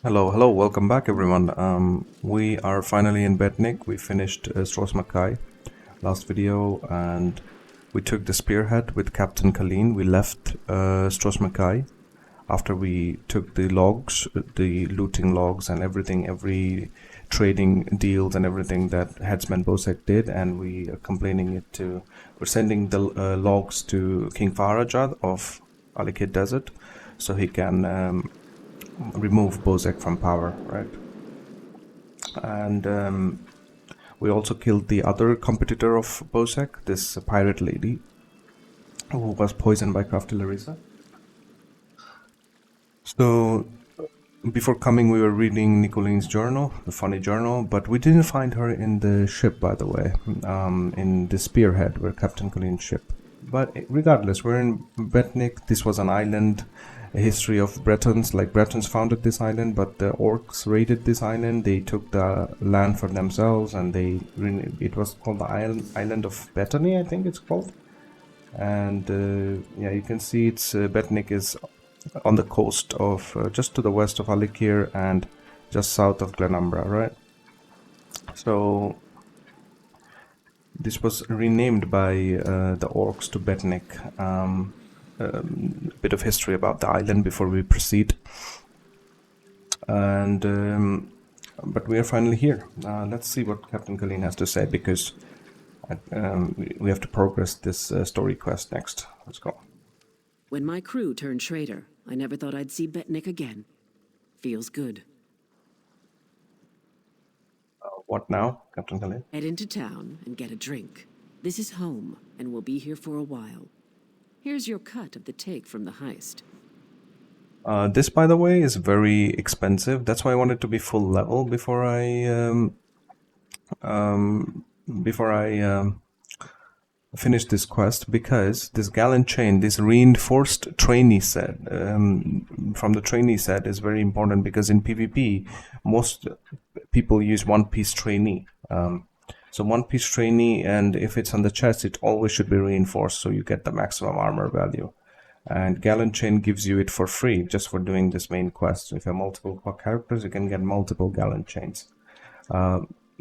Hello, welcome back everyone. We are finally in Betnikh. We finished Strosmakai last video and we took the spearhead with Captain Kalin. We left Strosmakai after we took the logs, the looting logs and everything, every trading deals and everything that Headsman Bosek did, and we are we're sending the logs to King Farajad of Alikid Desert so he can remove Bosek from power, right? And we also killed the other competitor of Bosek, this pirate lady, who was poisoned by Crafty Larissa. So before coming, we were reading Nicoline's journal, the funny journal, but we didn't find her in the ship, by the way, in the Spearhead, where Captain Coline's ship. But regardless, we're in Betnikh. This was an island, a history of Bretons. Like, Bretons founded this island, but the orcs raided this island. They took the land for themselves, and it was called the island of Bethany, I think it's called. And yeah, you can see it's Betnikh is on the coast of just to the west of Alikir and just south of Glenumbra, right? So this was renamed by the orcs to Betnikh. A bit of history about the island before we proceed. And but we are finally here. Let's see what Captain Colleen has to say, because we have to progress this story quest next. Let's go. When my crew turned traitor, I never thought I'd see Betnikh again. Feels good. What now, Captain Colleen? Head into town and get a drink. This is home, and we'll be here for a while. Here's your cut of the take from the heist. This, by the way, is very expensive. That's why I wanted to be full level before I finish this quest, because this gallant chain, this reinforced trainee set from the trainee set is very important, because in PvP most people use one-piece trainee. So one-piece trainee, and if it's on the chest, it always should be reinforced, so you get the maximum armor value. And Gallant Chain gives you it for free just for doing this main quest. So if you have multiple characters, you can get multiple Gallant Chains.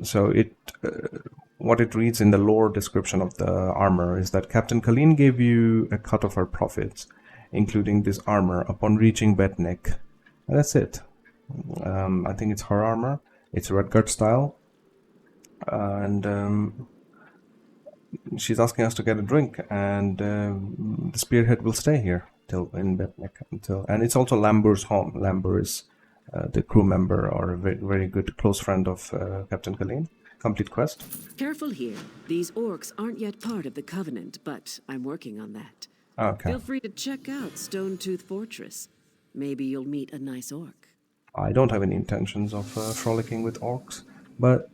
So what it reads in the lore description of the armor is that Captain Colleen gave you a cut of her profits, including this armor, upon reaching Betnikh. And that's it. I think it's her armor. It's Redguard style. And she's asking us to get a drink, and the spearhead will stay here till in Betnikh and it's also Lambur's home. Lambur is the crew member, or a very, very good close friend of Captain Colleen. Complete quest. Careful here. These orcs aren't yet part of the Covenant, but I'm working on that. Okay. Feel free to check out Stonetooth Fortress. Maybe you'll meet a nice orc. I don't have any intentions of frolicking with orcs, but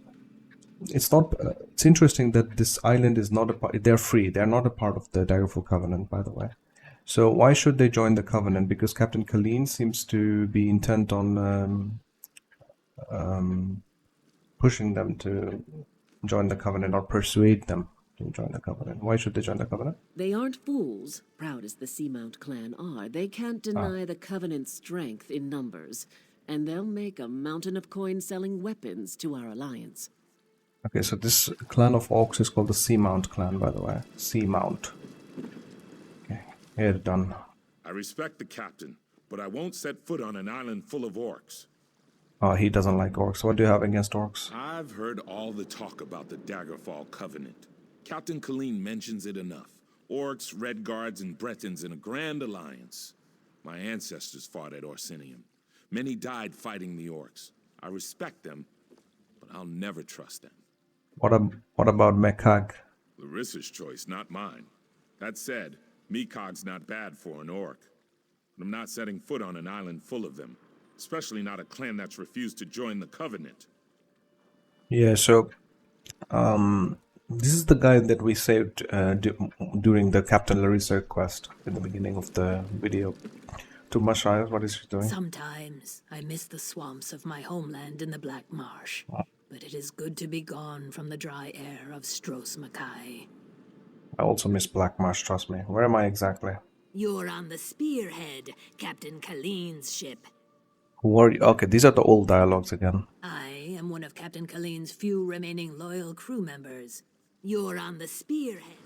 it's not. It's interesting that this island is not a part. They're free. They're not a part of the Daggerfall Covenant, by the way. So why should they join the Covenant? Because Captain Colleen seems to be intent on pushing them to join the Covenant, or persuade them to join the Covenant. Why should they join the Covenant? They aren't fools, proud as the Seamount clan are. They can't deny the Covenant's strength in numbers, and they'll make a mountain of coin-selling weapons to our alliance. Okay, so this clan of orcs is called the Seamount clan, by the way. Seamount. Okay, here, done. I respect the captain, but I won't set foot on an island full of orcs. Oh, he doesn't like orcs. What do you have against orcs? I've heard all the talk about the Daggerfall Covenant. Captain Colleen mentions it enough. Orcs, Red Guards, and Bretons in a grand alliance. My ancestors fought at Orsinium. Many died fighting the orcs. I respect them, but I'll never trust them. What about Mekag? Larissa's choice, not mine. That said, Mekog's not bad for an orc. But I'm not setting foot on an island full of them. Especially not a clan that's refused to join the Covenant. Yeah, so this is the guy that we saved during the Captain Larissa quest in the beginning of the video. Turmashayas, what is he doing? Sometimes I miss the swamps of my homeland in the Black Marsh, but it is good to be gone from the dry air of Strosmakai. I also miss Black Marsh, trust me. Where am I exactly? You're on the Spearhead, Captain Colleen's ship. Who are you? Okay, these are the old dialogues again. I am one of Captain Colleen's few remaining loyal crew members. You're on the spearhead.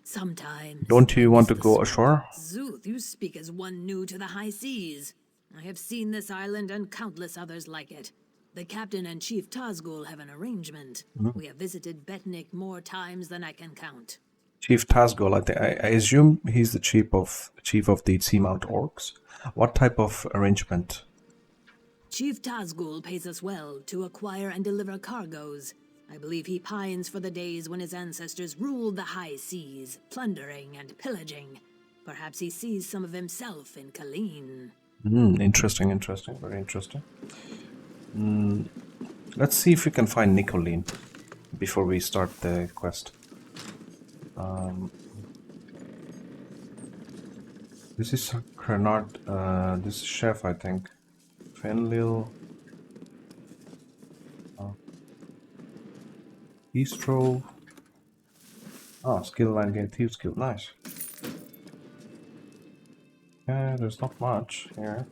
Sometimes Don't I you miss want to the go swamp. ashore? Zuth, you speak as one new to the high seas. I have seen this island and countless others like it. The captain and Chief Tazgul have an arrangement. We have visited Betnikh more times than I can count. Chief Tazgol, I assume he's the chief of the Seamount Orcs. What type of arrangement? Chief Tazgul pays us well to acquire and deliver cargoes. I believe he pines for the days when his ancestors ruled the high seas, plundering and pillaging. Perhaps he sees some of himself in Colleen. Interesting, very interesting. Let's see if we can find Nicolene before we start the quest. This is Crenard, this is Chef, I think. Fenlil. Bistro. Oh, skill line gain thief skill, nice. Yeah, there's not much here.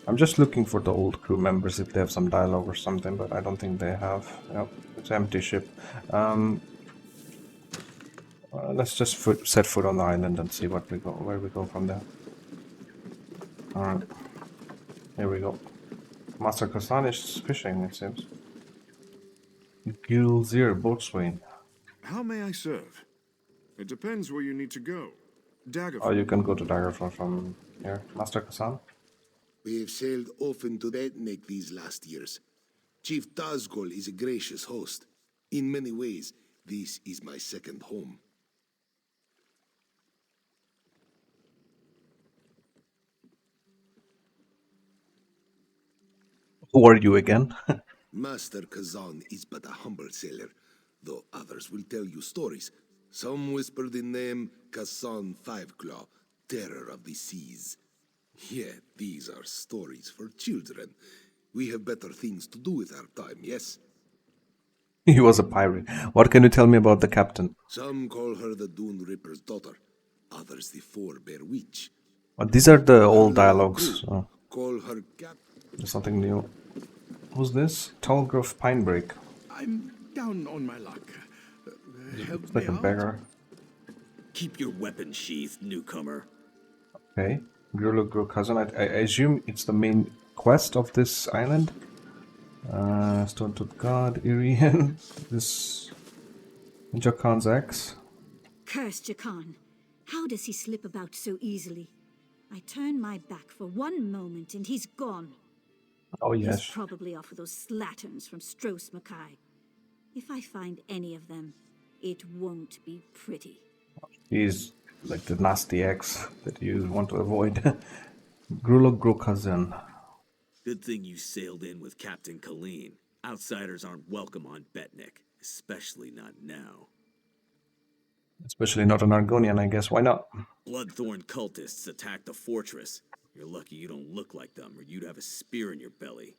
I'm just looking for the old crew members if they have some dialogue or something, but I don't think they have. Yep, it's an empty ship. Let's just set foot on the island and see where we go from there. Alright, here we go. Master Kasan is fishing, it seems. Gilzir, boatswain. How may I serve? It depends where you need to go. Oh, you Daggerfall. can go to Daggerfall from here. Master Kasan? We have sailed often to Betnikh these last years. Chief Tazgol is a gracious host. In many ways, this is my second home. Who are you again? Master Kazan is but a humble sailor, though others will tell you stories. Some whisper the name Kazan Fiveclaw, terror of the seas. Yet these are stories for children. We have better things to do with our time, yes? He was a pirate. What can you tell me about the captain? Some call her the Dune Ripper's daughter, others the Four-Bear Witch. These are the Our old loyal dialogues. crew Oh, call her Cap. there's something new. Who's this? Tallgrove Pinebreak. I'm down on my luck. Help Looks me like a out? beggar. Keep your weapon sheathed, newcomer. Okay. Gurlugro cousin. I assume it's the main quest of this island. Stone Tooth God, Irian. This Ninja Khan's ex. Curse Jakan. How does he slip about so easily? I turn my back for one moment and he's gone. Oh He's yes. probably off with those slatterns from Stros Mackay. If I find any of them, it won't be pretty. He's like the nasty ex that you want to avoid. Grulogro cousin. Good thing you sailed in with Captain Colleen. Outsiders aren't welcome on Betnikh, especially not now. Especially not an Argonian, I guess. Why not? Bloodthorn cultists attacked the fortress. You're lucky you don't look like them, or you'd have a spear in your belly.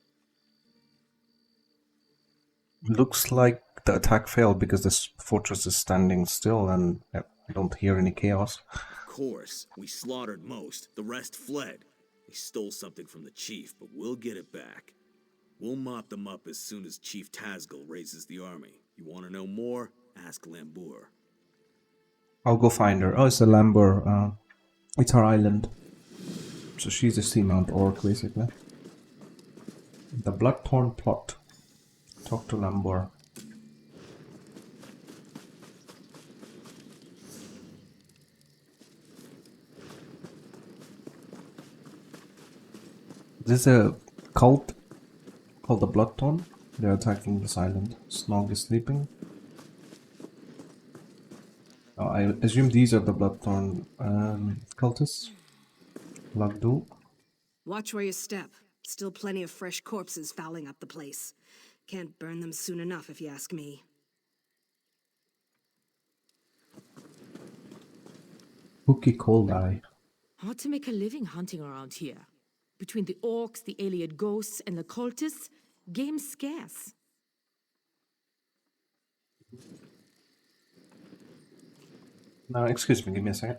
Looks like the attack failed because this fortress is standing still and I don't hear any chaos. Of course, we slaughtered most. The rest fled. They stole something from the chief, but we'll get it back. We'll mop them up as soon as Chief Tazgul raises the army. You want to know more? Ask Lambour. I'll go find her. Oh, it's the Lambur. It's her island. So she's a Seamount Orc, basically. The Bloodthorn plot. Talk to Lambur. This is a cult called the Bloodthorn. They're attacking this island. Snog is sleeping. I assume these are the Bloodthorn cultists. Lagdu. Watch where you step. Still plenty of fresh corpses fouling up the place. Can't burn them soon enough, if you ask me. Hooky Cold Eye. Hard to make a living hunting around here. Between the orcs, the Iliad ghosts, and the cultists, game's scarce. Now, excuse me, give me a second.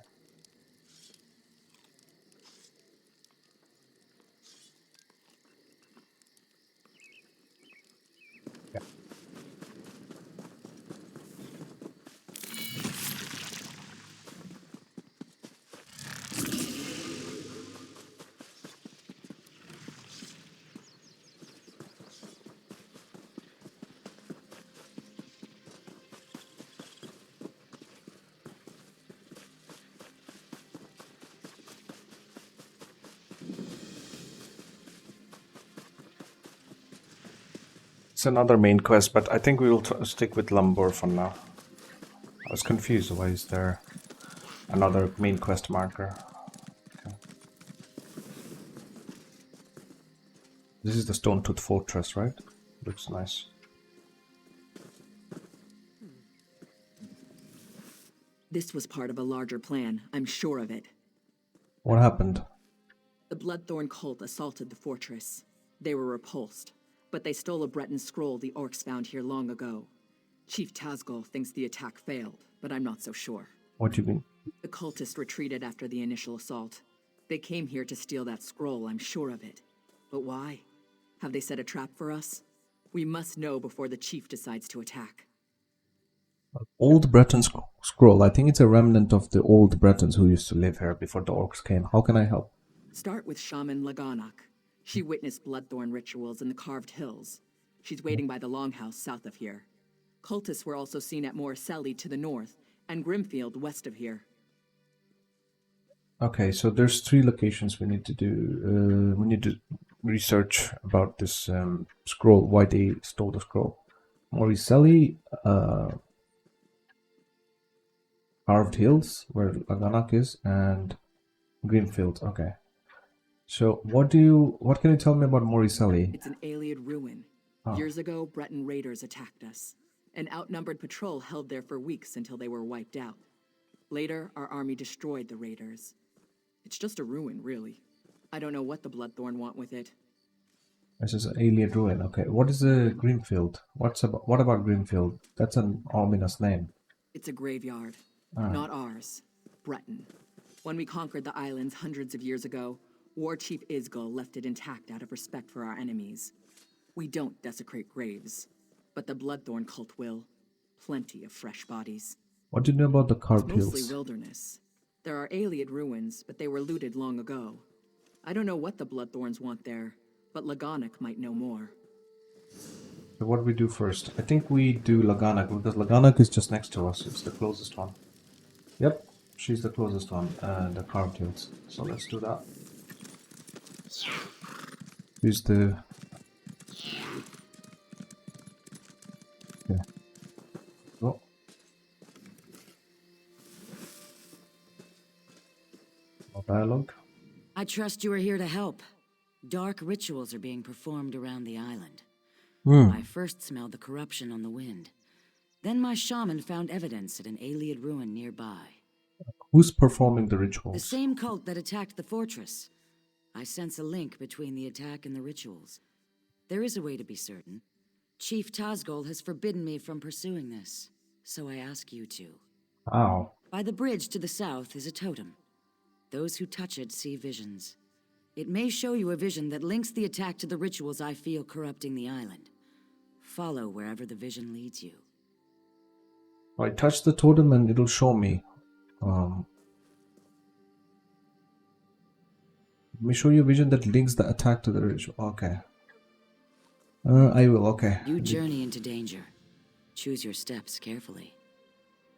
It's another main quest, but I think we will stick with Lumbor for now. I was confused. Why is there another main quest marker? Okay. This is the Stone Tooth Fortress, right? Looks nice. This was part of a larger plan, I'm sure of it. What happened? The Bloodthorn cult assaulted the fortress. They were repulsed, but they stole a Breton scroll the orcs found here long ago. Chief Tazgol thinks the attack failed, but I'm not so sure. What do you mean? The cultists retreated after the initial assault. They came here to steal that scroll, I'm sure of it. But why? Have they set a trap for us? We must know before the chief decides to attack. Old Breton scroll. I think it's a remnant of the old Bretons who used to live here before the orcs came. How can I help? Start with Shaman Laganak. She witnessed Bloodthorn rituals in the Carved Hills. She's waiting by the Longhouse south of here. Cultists were also seen at Morriselli to the north, and Grimfield west of here. Okay, so there's 3 locations we need to do. We need to research about this scroll, why they stole the scroll. Morriselli, Carved Hills, where Laganak is, and Greenfield. Okay. So what can you tell me about Morriselli? It's an Iliad ruin. Years ago, Breton raiders attacked us. An outnumbered patrol held there for weeks until they were wiped out. Later, our army destroyed the raiders. It's just a ruin, really. I don't know what the Bloodthorn want with it. This is an Iliad ruin. Okay, what is a Greenfield? What about Greenfield? That's an ominous name. It's a graveyard. Not ours. Breton. When we conquered the islands hundreds of years ago, War Chief Isgul left it intact out of respect for our enemies. We don't desecrate graves, but the Bloodthorn cult will. Plenty of fresh bodies. What do you know about the Carved Hills? Mostly wilderness. There are Iliad ruins, but they were looted long ago. I don't know what the Bloodthorns want there, but Laganak might know more. So what do we do first? I think we do Laganak, because Laganak is just next to us. It's the closest one. Yep, she's the closest one, the Carved Hills. So let's do that. Here's the... Yeah. Oh. No dialogue. I trust you are here to help. Dark rituals are being performed around the island. I first smelled the corruption on the wind. Then my shaman found evidence at an Iliad ruin nearby. Who's performing the rituals? The same cult that attacked the fortress. I sense a link between the attack and the rituals. There is a way to be certain. Chief Tazgol has forbidden me from pursuing this, so I ask you to. Ow. By the bridge to the south is a totem. Those who touch it see visions. It may show you a vision that links the attack to the rituals I feel corrupting the island. Follow wherever the vision leads you. I touch the totem and it'll show me. Let me show you a vision that links the attack to the ritual. Okay. I will, okay. You journey into danger. Choose your steps carefully.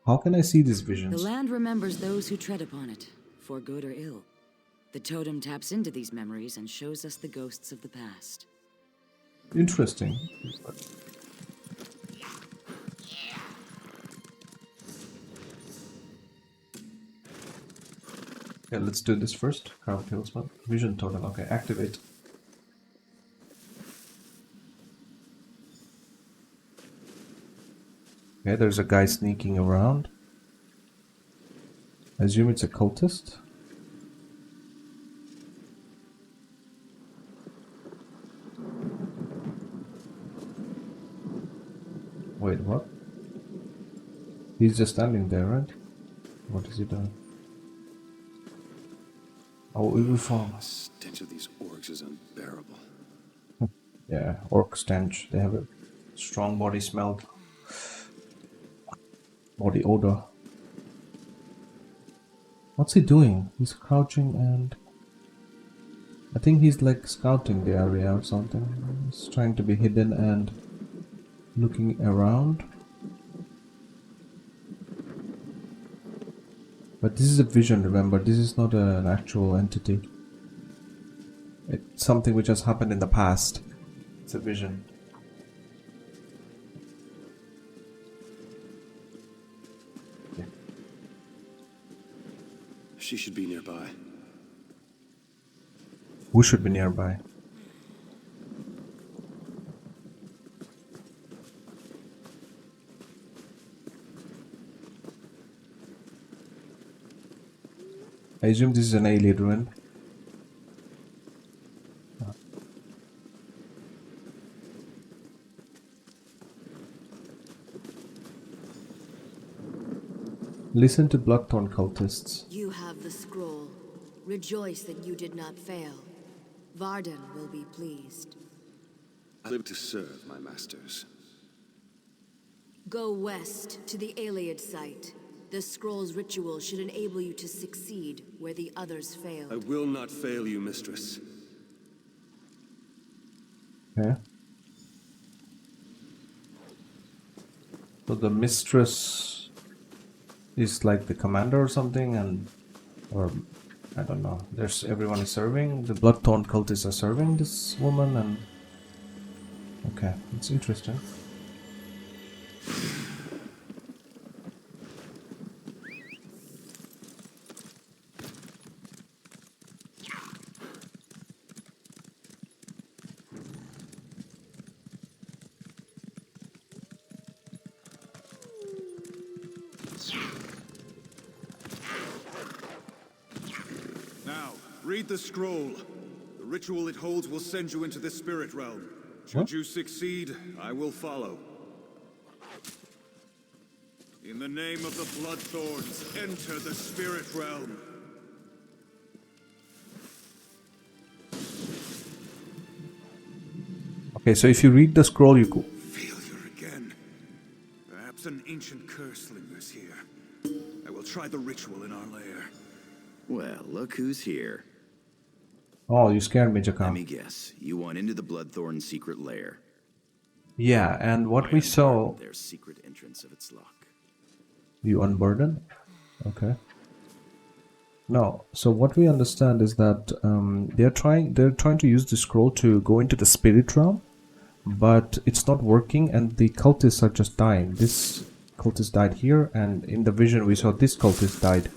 How can I see these The visions? land remembers those who tread upon it, for good or ill. The totem taps into these memories and shows us the ghosts of the past. Interesting. Okay, let's do this first. Carl Pillsman. Vision totem. Okay, activate. Okay, there's a guy sneaking around. I assume it's a cultist. Wait, what? He's just standing there, right? What is he doing? Oh, evil form. The stench of these orcs is unbearable. Yeah, orc stench. They have a strong body smell. Body odor. What's he doing? He's crouching and... I think he's like scouting the area or something. He's trying to be hidden and looking around. But this is a vision, remember, this is not an actual entity. It's something which has happened in the past. It's a vision. Yeah. She should be nearby. Who should be nearby? I assume this is an alien ruin. Listen to Bloodthorn cultists. You have the scroll. Rejoice that you did not fail. Varden will be pleased. I live to serve my masters. Go west to the Iliad site. The scroll's ritual should enable you to succeed where the others failed. I will not fail you, mistress. Okay. So the mistress is like the commander or something, and or I don't know. There's everyone is serving. The Bloodthorn cultists are serving this woman, and okay, it's interesting. Now, read the scroll. The ritual it holds will send you into the spirit realm. Should you succeed, I will follow. In the name of the Bloodthorns, enter the spirit realm. Okay, so if you read the scroll, you go. Failure again. Perhaps an ancient curse lingers here. I will try the ritual in our lair. Well, look who's here. Oh, you scared me, Let me Jakar. guess. You want into the Bloodthorn secret lair. Yeah, and what we saw. Their secret entrance of its lock. You unburden? Okay. No. So what we understand is that they're trying to use the scroll to go into the spirit realm, but it's not working, and the cultists are just dying. This cultist died here, and in the vision we saw this cultist died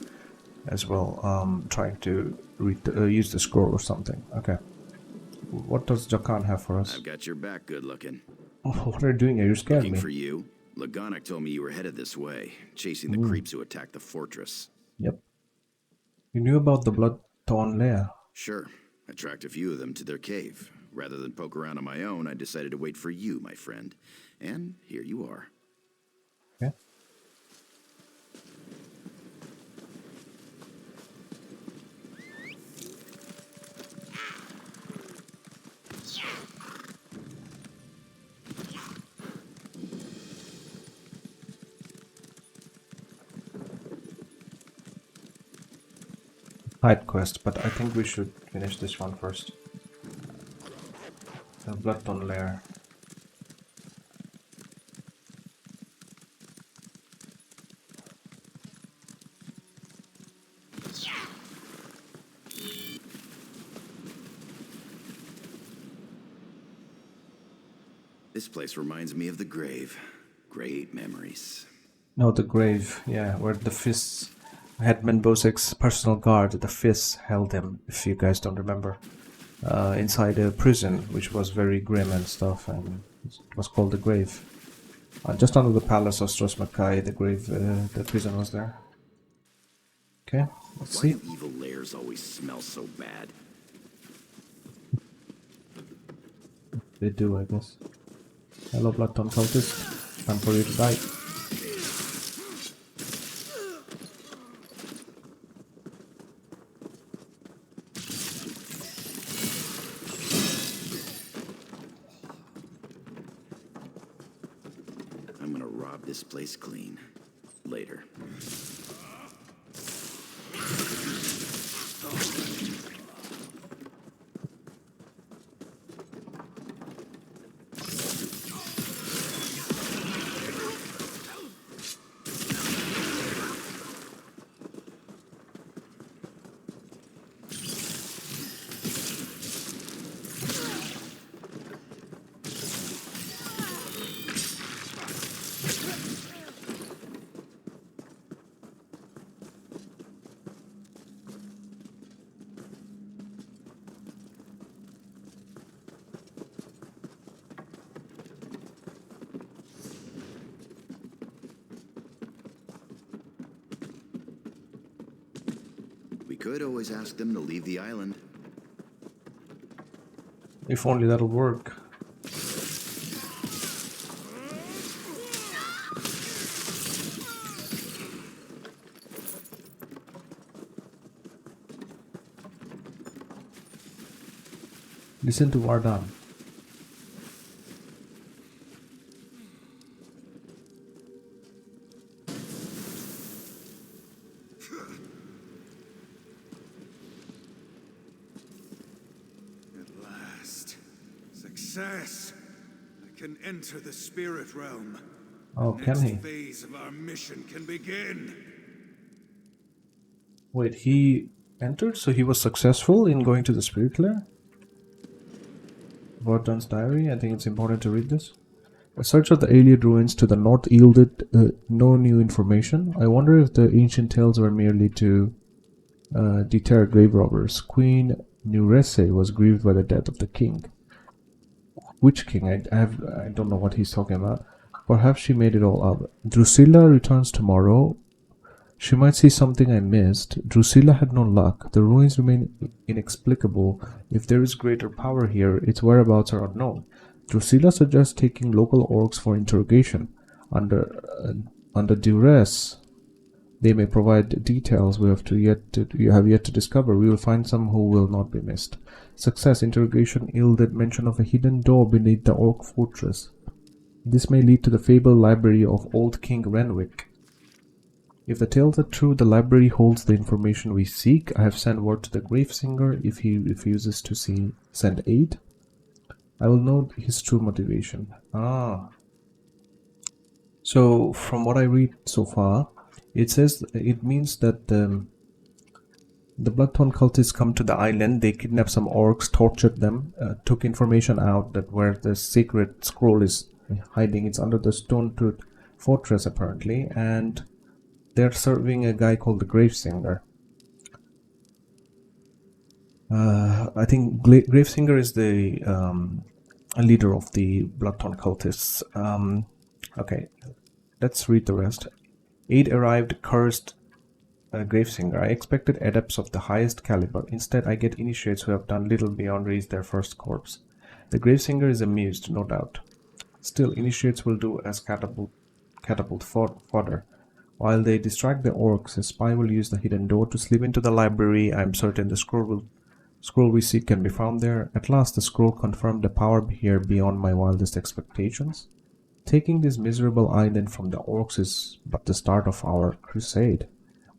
as well, trying to use the scroll or something. Okay. What does Jakan have for us? I've got your back, good looking. What are you doing here? You scared Looking me. for you. Lagonic told me you were headed this way, chasing the creeps who attacked the fortress. Yep. You knew about the Bloodthorn lair. Sure. I tracked a few of them to their cave. Rather than poke around on my own, I decided to wait for you, my friend. And here you are. Okay. Side quest, but I think we should finish this one first. The Bloodthorn lair. This place reminds me of the grave. Great memories. No, the grave, yeah, where the fists Headman Bosek's personal guard, the Fizz, held him, if you guys don't remember, inside a prison, which was very grim and stuff, and it was called the Grave. Just under the palace of Stros Makai, the grave, the prison was there. Okay, let's see. Why do evil lairs always smell so bad? They do, I guess. Hello, Bloodtone cultist. Time for you to die. I'm gonna rob this place clean. Later. We could always ask them to leave the island. If only that'll work. Listen to Vardan. At last. Success! I can enter the spirit realm. Oh, The can next he? phase of our mission can begin. Wait, he entered, so he was successful in going to the spirit lair? Vardan's diary, I think it's important to read this. A search of the Iliad ruins to the north yielded no new information. I wonder if the ancient tales were merely to deter grave robbers. Queen Nurese was grieved by the death of the king. Which king? I don't know what he's talking about. Perhaps she made it all up. Drusilla returns tomorrow. She might see something I missed. Drusilla had no luck. The ruins remain inexplicable. If there is greater power here, its whereabouts are unknown. Drusilla suggests taking local orcs for interrogation. Under duress, they may provide details you have yet to discover. We will find some who will not be missed. Success. Interrogation yielded mention of a hidden door beneath the orc fortress. This may lead to the fabled library of old King Renwick. If the tales are true, the library holds the information we seek. I have sent word to the Gravesinger. If he refuses to send aid, I will know his true motivation. So from what I read so far, it means that the Bloodthorn cultists come to the island. They kidnap some orcs, tortured them, took information out that where the sacred scroll is hiding. It's under the Stone-Tooth fortress apparently, and they're serving a guy called the Gravesinger. I think Gravesinger is the leader of the Bloodthorn cultists. Okay, let's read the rest. Aid arrived, cursed Gravesinger. I expected adepts of the highest caliber. Instead, I get initiates who have done little beyond raise their first corpse. The Gravesinger is amused, no doubt. Still, initiates will do as catapult fodder. While they distract the orcs, a spy will use the hidden door to slip into the library. I am certain the scroll we seek can be found there. At last, the scroll confirmed the power here beyond my wildest expectations. Taking this miserable island from the orcs is but the start of our crusade.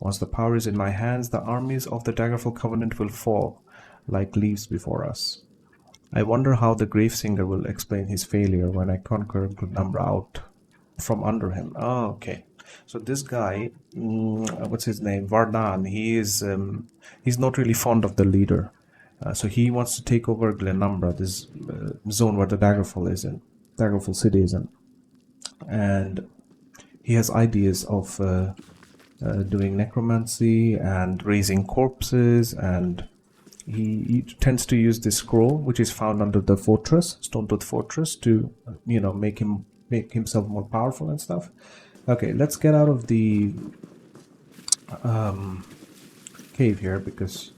Once the power is in my hands, the armies of the Daggerfall Covenant will fall like leaves before us. I wonder how the Gravesinger will explain his failure when I conquer Glenumbra out from under him. Oh, okay. So this guy, what's his name? Vardan. He's not really fond of the leader. So he wants to take over Glenumbra, this zone where the Daggerfall city is in. And he has ideas of doing necromancy and raising corpses, and he tends to use this scroll, which is found under the fortress, Stonetooth Fortress, to make himself more powerful and stuff. Okay, let's get out of the cave here because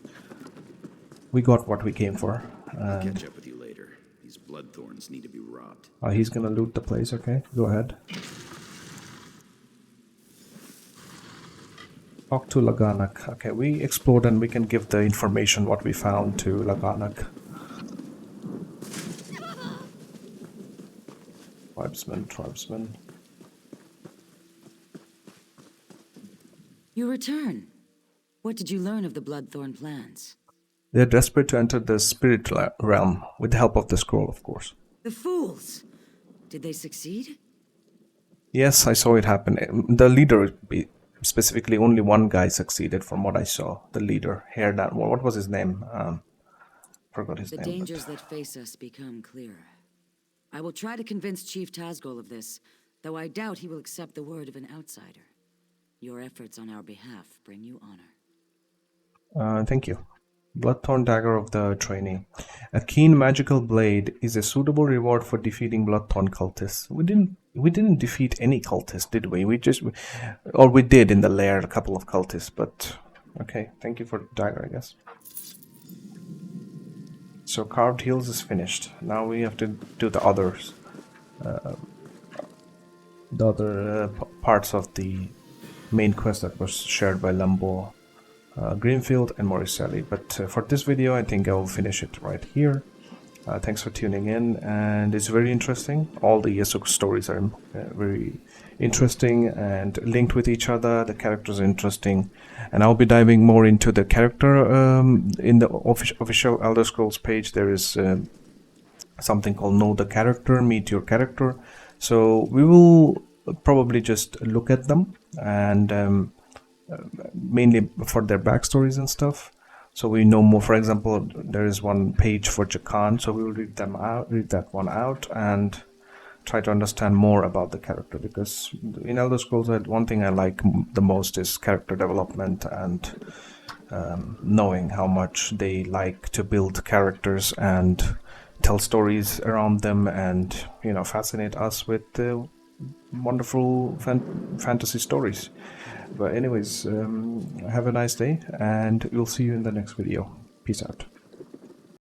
we got what we came for. I'll catch up with you later. These bloodthorns need to be robbed. He's gonna loot the place. Okay, go ahead. Talk to Laganak. Okay, we explored and we can give the information what we found to Laganak. Tribesman. You return. What did you learn of the Bloodthorn plans? They're desperate to enter the spirit realm with the help of the scroll, of course. The fools! Did they succeed? Yes, I saw it happen. The leader, specifically, only one guy succeeded from what I saw. The leader, Hairdan. What was his name? Forgot his name. The dangers that face us become clearer. I will try to convince Chief Tazgol of this, though I doubt he will accept the word of an outsider. Your efforts on our behalf bring you honor. Thank you. Bloodthorn Dagger of the Trainee. A keen magical blade is a suitable reward for defeating Bloodthorn cultists. We didn't defeat any cultists, did we? We did in the lair, a couple of cultists, but okay. Thank you for the dagger, I guess. So Carved Heels is finished. Now we have to do the others. Parts of the main quest that was shared by Lambo, Greenfield and Moricelli. But for this video, I think I will finish it right here. Thanks for tuning in, and it's very interesting. All the Yesok stories are very interesting and linked with each other. The characters are interesting, and I'll be diving more into the character. In the official Elder Scrolls page, there is something called Know the Character, Meet Your Character. So we will probably just look at them, and mainly for their backstories and stuff, so we know more. For example, there is one page for Jakan, so we will read that one out and try to understand more about the character, because in Elder Scrolls one thing I like the most is character development and knowing how much they like to build characters and tell stories around them, and fascinate us with wonderful fantasy stories. But anyways, have a nice day, and we'll see you in the next video. Peace out.